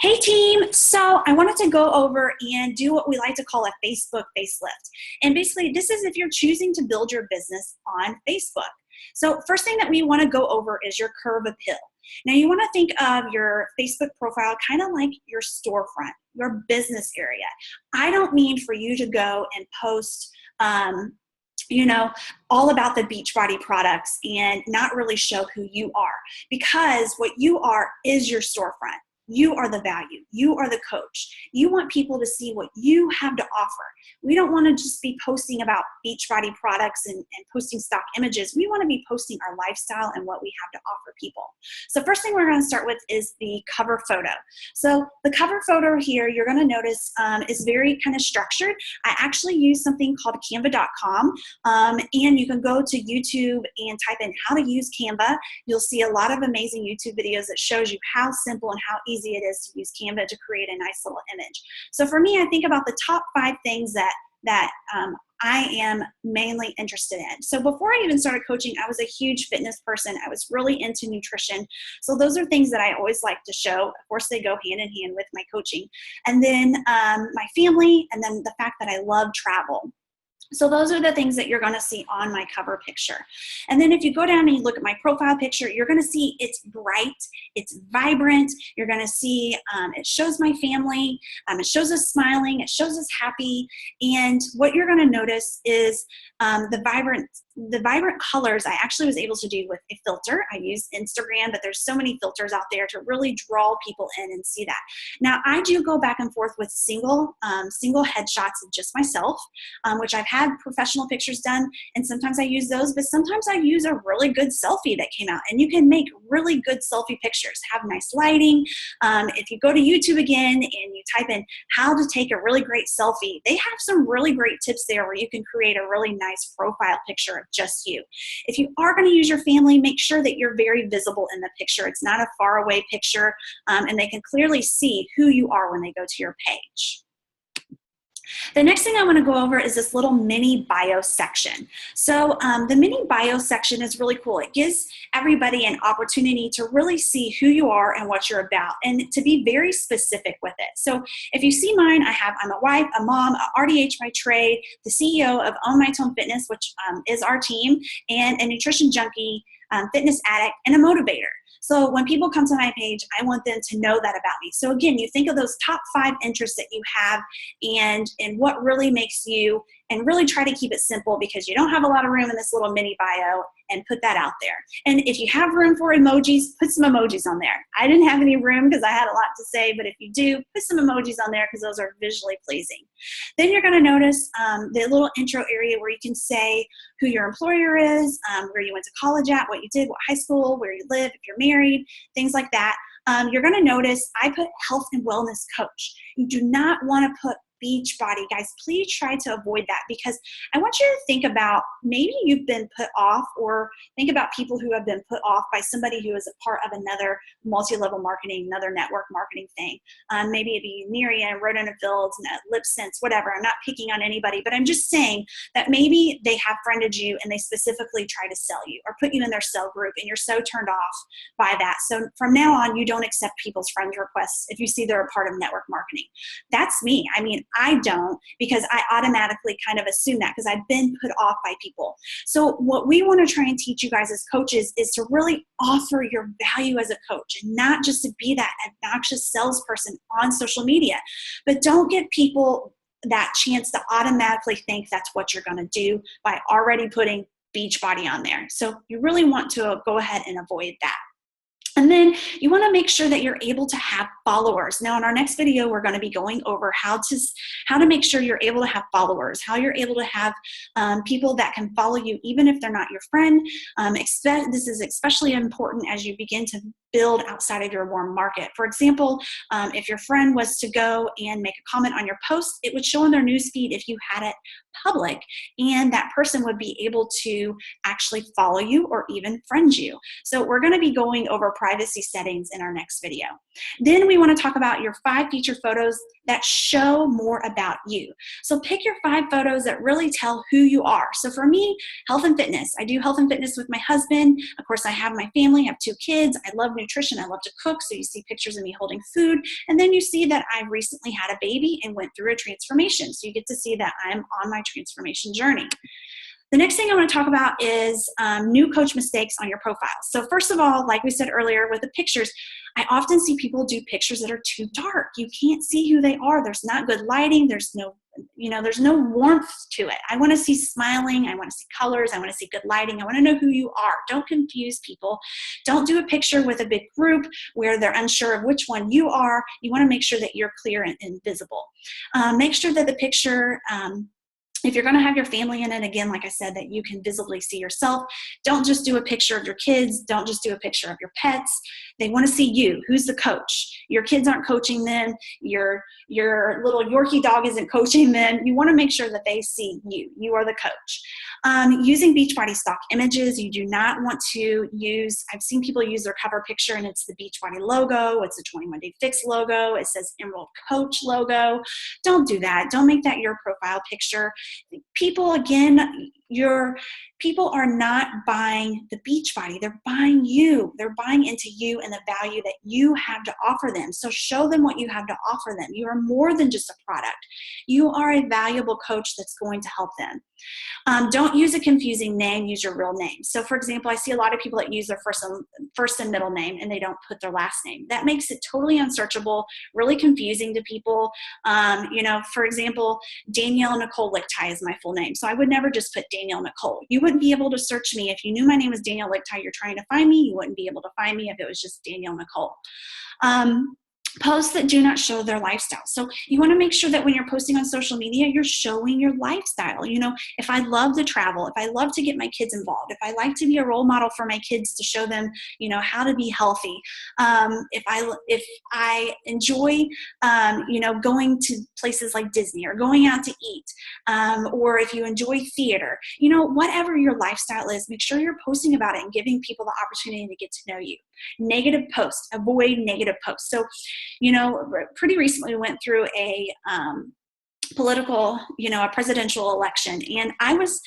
Hey team, so I wanted to go over and do what we like to call a Facebook facelift. And basically this is if you're choosing to build your business on Facebook. So first thing that we want to go over is your curb appeal. Now you want to think of your Facebook profile kind of like your storefront, your business area. I don't mean for you to go and post all about the Beachbody products and not really show who you are, because what you are is your storefront. You are the value. You are the coach. You want people to see what you have to offer. We don't want to just be posting about Beachbody products and posting stock images. We want to be posting our lifestyle and what we have to offer people. So first thing we're going to start with is the cover photo. So the cover photo here, you're going to notice is very kind of structured. I actually use something called canva.com, and you can go to YouTube and type in how to use Canva. You'll see a lot of amazing YouTube videos that shows you how simple and how easy it is to use Canva to create a nice little image. So for me, I think about the top 5 things that I am mainly interested in. So before I even started coaching, I was a huge fitness person. I was really into nutrition. So those are things that I always like to show. Of course, they go hand in hand with my coaching. And then my family, and then the fact that I love travel. So those are the things that you're going to see on my cover picture. And then if you go down and you look at my profile picture, you're going to see it's bright, it's vibrant. You're going to see it shows my family, it shows us smiling, it shows us happy. And what you're going to notice is the vibrant colors I actually was able to do with a filter. I use Instagram, but there's so many filters out there to really draw people in and see that. Now I do go back and forth with single headshots of just myself, which I've had professional pictures done, and sometimes I use those, but sometimes I use a really good selfie that came out, and you can make really good selfie pictures, have nice lighting. If you go to YouTube again and you type in how to take a really great selfie, they have some really great tips there where you can create a really nice profile picture of just you. If you are going to use your family, make sure that you're very visible in the picture. It's not a faraway picture, and they can clearly see who you are when they go to your page. The next thing I want to go over is this little mini bio section. So the mini bio section is really cool. It gives everybody an opportunity to really see who you are and what you're about, and to be very specific with it. So if you see mine, I'm a wife, a mom, a RDH by trade, the CEO of Own My Tone Fitness, which is our team, and a nutrition junkie, fitness addict, and a motivator. So when people come to my page, I want them to know that about me. So again, you think of those top 5 interests that you have and what really makes you, and really try to keep it simple, because you don't have a lot of room in this little mini bio, and put that out there. And if you have room for emojis, put some emojis on there. I didn't have any room because I had a lot to say, but if you do, put some emojis on there because those are visually pleasing. Then you're going to notice the little intro area where you can say who your employer is, where you went to college at, what you did, what high school, where you live, if you're married, things like that. You're going to notice I put health and wellness coach. You do not want to put Beachbody. Guys, please try to avoid that, because I want you to think about, maybe you've been put off, or think about people who have been put off by somebody who is a part of another multi-level marketing, another network marketing thing. Maybe it'd be Miriam, Rodan and Fields, Lip Sense, whatever. I'm not picking on anybody, but I'm just saying that maybe they have friended you and they specifically try to sell you or put you in their sell group, and you're so turned off by that. So from now on, you don't accept people's friend requests if you see they're a part of network marketing. That's me. I mean, I don't, because I automatically kind of assume that because I've been put off by people. So what we want to try and teach you guys as coaches is to really offer your value as a coach, and not just to be that obnoxious salesperson on social media. But don't give people that chance to automatically think that's what you're going to do by already putting Beachbody on there. So you really want to go ahead and avoid that. And then you want to make sure that you're able to have followers. Now in our next video, we're going to be going over how to make sure you're able to have followers, how you're able to have people that can follow you even if they're not your friend. This is especially important as you begin to build outside of your warm market. For example, if your friend was to go and make a comment on your post, it would show in their newsfeed if you had it public, and that person would be able to actually follow you or even friend you. So we're going to be going over privacy settings in our next video. Then we want to talk about your 5 feature photos that show more about you. So pick your 5 photos that really tell who you are. So for me, health and fitness. I do health and fitness with my husband. Of course, I have my family, I have 2 kids. I love nutrition. I love to cook. So you see pictures of me holding food. And then you see that I recently had a baby and went through a transformation. So you get to see that I'm on my transformation journey. The next thing I want to talk about is new coach mistakes on your profile. So first of all, like we said earlier with the pictures, I often see people do pictures that are too dark. You can't see who they are. There's not good lighting. There's no warmth to it. I want to see smiling. I want to see colors. I want to see good lighting. I want to know who you are. Don't confuse people. Don't do a picture with a big group where they're unsure of which one you are. You want to make sure that you're clear and visible. Make sure that the picture, if you're going to have your family in it, again, like I said, that you can visibly see yourself. Don't just do a picture of your kids. Don't just do a picture of your pets. They want to see you. Who's the coach? Your kids aren't coaching them. Your little Yorkie dog isn't coaching them. You want to make sure that they see you. You are the coach. Using Beachbody stock images, you do not want to use, I've seen people use their cover picture and it's the Beachbody logo. It's the 21 Day Fix logo. It says Emerald Coach logo. Don't do that. Don't make that your profile picture. People, again, people are not buying the Beachbody. They're buying you. They're buying into you and the value that you have to offer them. So show them what you have to offer them. You are more than just a product. You are a valuable coach that's going to help them. Don't use a confusing name. Use your real name. So, for example, I see a lot of people that use their first and middle name and they don't put their last name. That makes it totally unsearchable, really confusing to people. For example, Danielle Nicole Lichtai is my full name. So I would never just put Danielle Nicole. You wouldn't be able to search me. If you knew my name was Danielle Lichtai, you're trying to find me, you wouldn't be able to find me if it was just Danielle Nicole. Posts that do not show their lifestyle. So you want to make sure that when you're posting on social media, you're showing your lifestyle. If I love to travel, if I love to get my kids involved, if I like to be a role model for my kids to show them, how to be healthy, if I enjoy, going to places like Disney or going out to eat, or if you enjoy theater, whatever your lifestyle is, make sure you're posting about it and giving people the opportunity to get to know you. Negative posts, avoid negative posts. So, pretty recently we went through a presidential election, and I was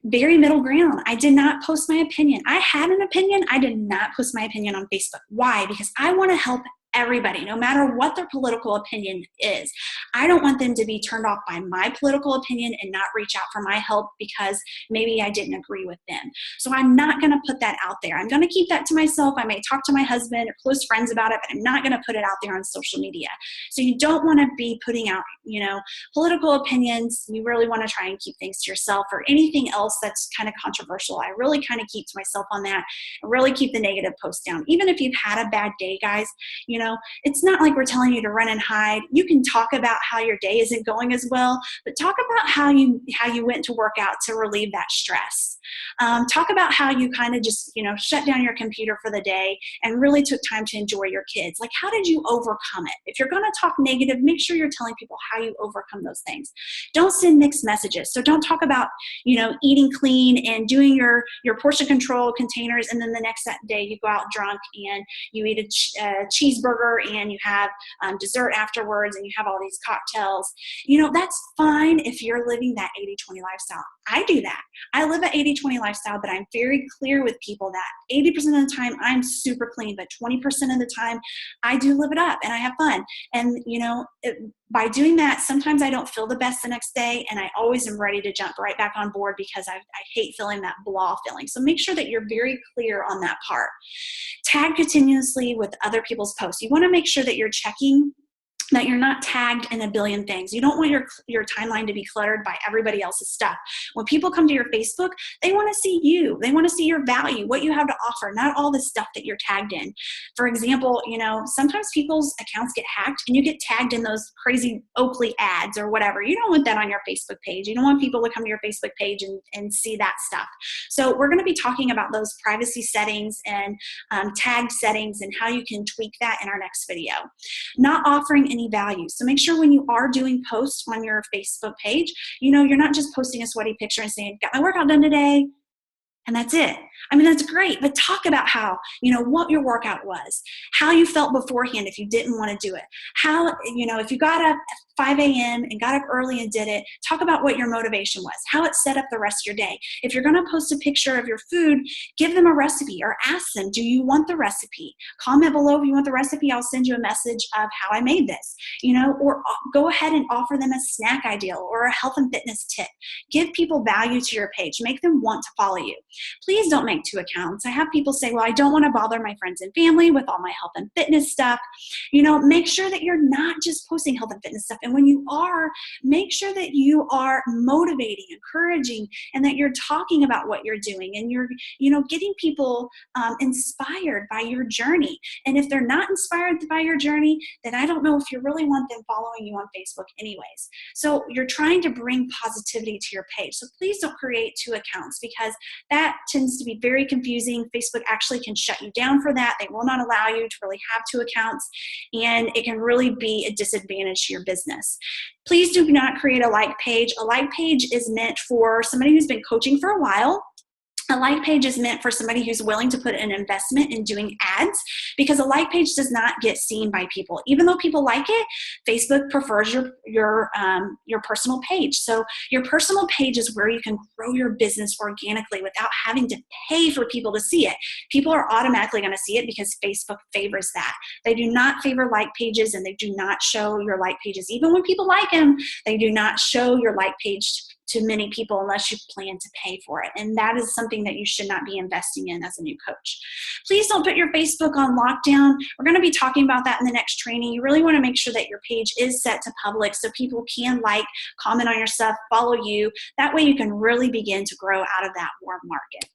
very middle ground. I did not post my opinion. I had an opinion. I did not post my opinion on Facebook. Why? Because I want to help everybody, no matter what their political opinion is. I don't want them to be turned off by my political opinion and not reach out for my help because maybe I didn't agree with them. So I'm not going to put that out there. I'm going to keep that to myself. I may talk to my husband or close friends about it, but I'm not going to put it out there on social media. So you don't want to be putting out, political opinions. You really want to try and keep things to yourself, or anything else that's kind of controversial. I really kind of keep to myself on that and really keep the negative posts down. Even if you've had a bad day, guys, it's not like we're telling you to run and hide. You can talk about how your day isn't going as well, but talk about how you went to work out to relieve that stress. Talk about how you kind of just, shut down your computer for the day and really took time to enjoy your kids. Like, how did you overcome it? If you're going to talk negative, make sure you're telling people how you overcome those things. Don't send mixed messages. So don't talk about, eating clean and doing your portion control containers, and then the next day you go out drunk and you eat a cheeseburger and you have dessert afterwards and you have all these cocktails. That's fine if you're living that 80-20 lifestyle. I do that. I live an 80-20 lifestyle, but I'm very clear with people that 80% of the time I'm super clean, but 20% of the time I do live it up and I have fun. And, by doing that, sometimes I don't feel the best the next day, and I always am ready to jump right back on board because I hate feeling that blah feeling. So make sure that you're very clear on that part. Tag continuously with other people's posts. You want to make sure that you're checking that you're not tagged in a billion things. You don't want your timeline to be cluttered by everybody else's stuff. When people come to your Facebook, they want to see you. They want to see your value, what you have to offer, not all the stuff that you're tagged in. For example, sometimes people's accounts get hacked and you get tagged in those crazy Oakley ads or whatever. You don't want that on your Facebook page. You don't want people to come to your Facebook page and see that stuff. So we're going to be talking about those privacy settings and tagged settings and how you can tweak that in our next video. Not offering any value. So make sure when you are doing posts on your Facebook page, you're not just posting a sweaty picture and saying, got my workout done today, and that's it. I mean, that's great, but talk about how, what your workout was, how you felt beforehand if you didn't want to do it, how, if you got up 5 a.m. and got up early and did it. Talk about what your motivation was, how it set up the rest of your day. If you're going to post a picture of your food, give them a recipe or ask them, do you want the recipe? Comment below if you want the recipe. I'll send you a message of how I made this, or go ahead and offer them a snack idea or a health and fitness tip. Give people value to your page. Make them want to follow you. Please don't make 2 accounts. I have people say, well, I don't want to bother my friends and family with all my health and fitness stuff. Make sure that you're not just posting health and fitness stuff. And when you are, make sure that you are motivating, encouraging, and that you're talking about what you're doing and you're, getting people inspired by your journey. And if they're not inspired by your journey, then I don't know if you really want them following you on Facebook anyways. So you're trying to bring positivity to your page. So please don't create 2 accounts, because that tends to be very confusing. Facebook actually can shut you down for that. They will not allow you to really have 2 accounts, and it can really be a disadvantage to your business. Please do not create a like page. A like page is meant for somebody who's been coaching for a while. A like page is meant for somebody who's willing to put an investment in doing ads, because a like page does not get seen by people. Even though people like it, Facebook prefers your personal page. So your personal page is where you can grow your business organically without having to pay for people to see it. People are automatically going to see it because Facebook favors that. They do not favor like pages, and they do not show your like pages. Even when people like them, they do not show your like page to many people unless you plan to pay for it. And that is something that you should not be investing in as a new coach. Please don't put your Facebook on lockdown. We're going to be talking about that in the next training. You really want to make sure that your page is set to public so people can like, comment on your stuff, follow you. That way you can really begin to grow out of that warm market.